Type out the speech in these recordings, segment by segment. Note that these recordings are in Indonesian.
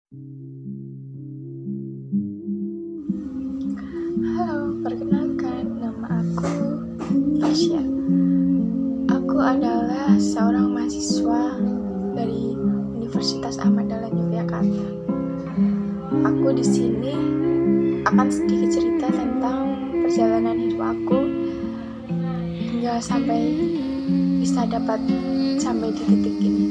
Halo, perkenalkan, nama aku Tasya. Aku adalah seorang mahasiswa dari Universitas Ahmad Dahlan Yogyakarta. Aku di sini akan sedikit cerita tentang perjalanan hidup aku hingga sampai bisa dapat sampai di titik ini.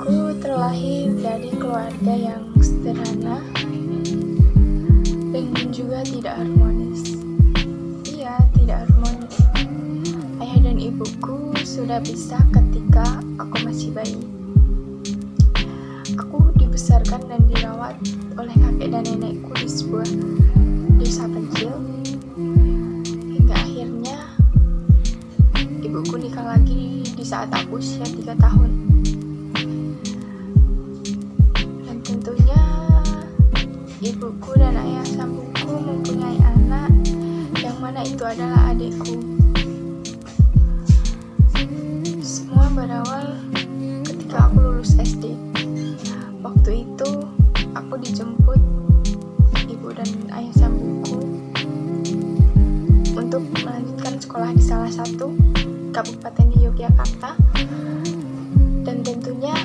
Aku terlahir dari keluarga yang sederhana dan juga tidak harmonis. Iya, tidak harmonis. Ayah dan ibuku sudah pisah ketika aku masih bayi. Aku dibesarkan dan dirawat oleh kakek dan nenekku di sebuah desa kecil. Hingga akhirnya ibuku nikah lagi di saat aku usia 3 tahun. Dan tentunya ibuku dan ayah sambungku mempunyai anak yang mana itu adalah adikku. Semua berawal ketika aku lulus SD. Waktu itu aku dijemput ibu dan ayah sambungku untuk melanjutkan sekolah di salah satu kabupaten di Yogyakarta. Dan tentunya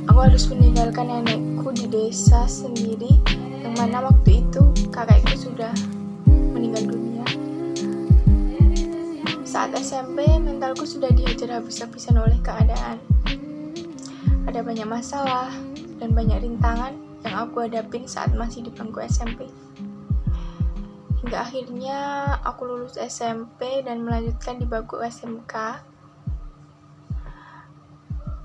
aku harus meninggalkan nenekku di desa sendiri, yang mana waktu itu kakekku sudah meninggal dunia. Saat SMP, mentalku sudah dihajar habis-habisan oleh keadaan. Ada banyak masalah dan banyak rintangan yang aku hadapin saat masih di bangku SMP. Hingga akhirnya aku lulus SMP dan melanjutkan di bangku SMK.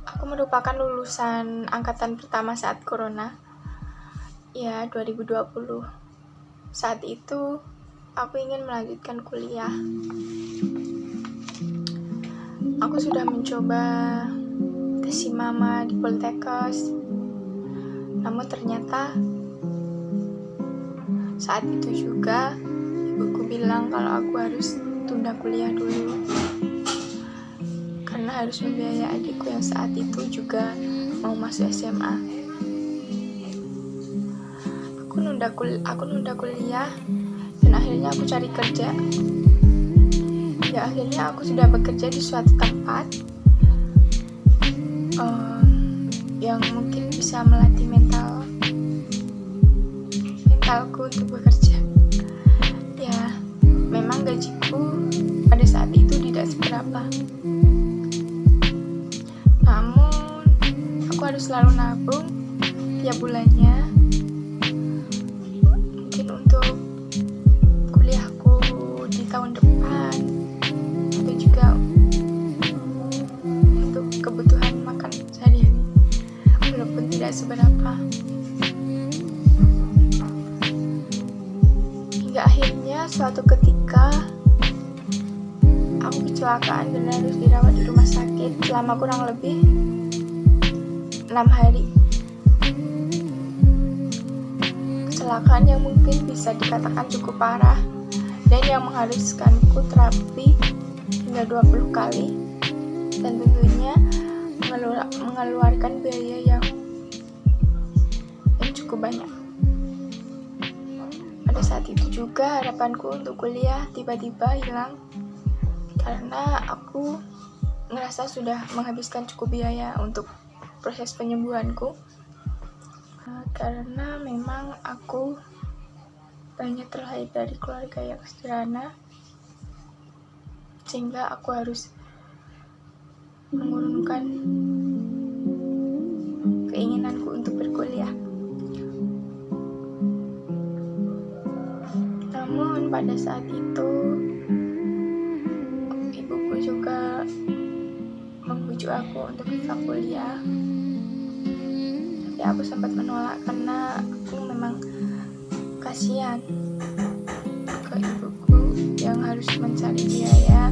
Aku merupakan lulusan angkatan pertama saat Corona. Ya, 2020. Saat itu, aku ingin melanjutkan kuliah. Aku sudah mencoba tes Simama di Poltekkes. Namun ternyata saat itu juga ibuku bilang kalau aku harus tunda kuliah dulu karena harus membiayai adikku yang saat itu juga mau masuk SMA. Aku nunda kuliah dan akhirnya aku cari kerja. Ya, akhirnya aku sudah bekerja di suatu tempat yang mungkin bisa melatih mentalku untuk bekerja. Ya, memang gajiku pada saat itu tidak seberapa. Namun, aku harus selalu nabung tiap bulannya. Mungkin untuk kuliahku di tahun depan, atau juga untuk kebutuhan makan sehari-hari, walaupun tidak seberapa. Hingga akhirnya suatu ketika aku kecelakaan dan harus dirawat di rumah sakit selama kurang lebih 6 hari. Kecelakaan yang mungkin bisa dikatakan cukup parah dan yang mengharuskanku terapi hingga 20 kali, dan tentunya mengeluarkan biaya yang cukup banyak. Pada saat itu juga harapanku untuk kuliah tiba-tiba hilang karena aku ngerasa sudah menghabiskan cukup biaya untuk proses penyembuhanku. Karena memang aku banyak terlahir dari keluarga yang sederhana, sehingga aku harus mengurungkan keinginanku untuk berkuliah. Namun pada saat itu ibuku juga membujuk aku untuk bisa kuliah, tapi aku sempat menolak karena aku memang kasihan ke ibuku yang harus mencari biaya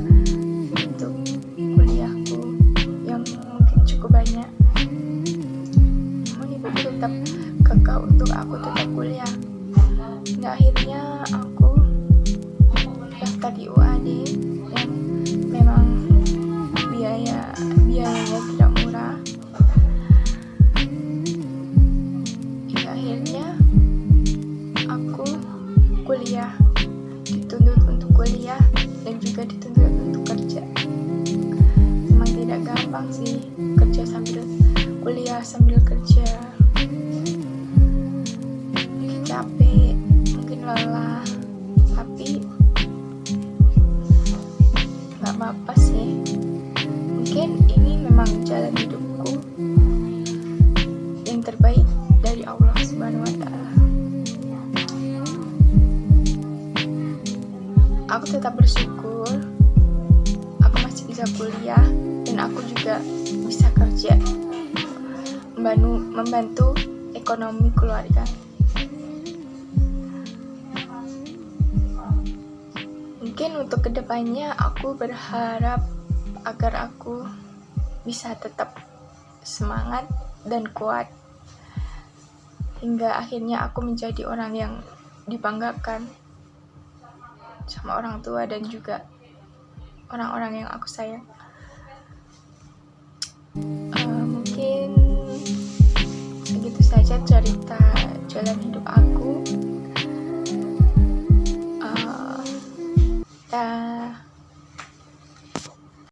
untuk kuliahku yang mungkin cukup banyak. Namun ibuku tetap kekeh untuk aku tetap kuliah. Hingga akhirnya aku daftar di UAD yang memang biayanya tidak murah. kuliah sambil kerja. Mungkin capek, mungkin lelah, tapi gak apa-apa sih. Mungkin ini memang jalan hidupku yang terbaik dari Allah Subhanahu wa Ta'ala. Aku tetap bersyukur aku masih bisa kuliah dan aku juga bisa kerja membantu ekonomi keluarga. Mungkin untuk kedepannya aku berharap agar aku bisa tetap semangat dan kuat hingga akhirnya aku menjadi orang yang dibanggakan sama orang tua dan juga orang-orang yang aku sayang. Mungkin segitu saja cerita jalan hidup aku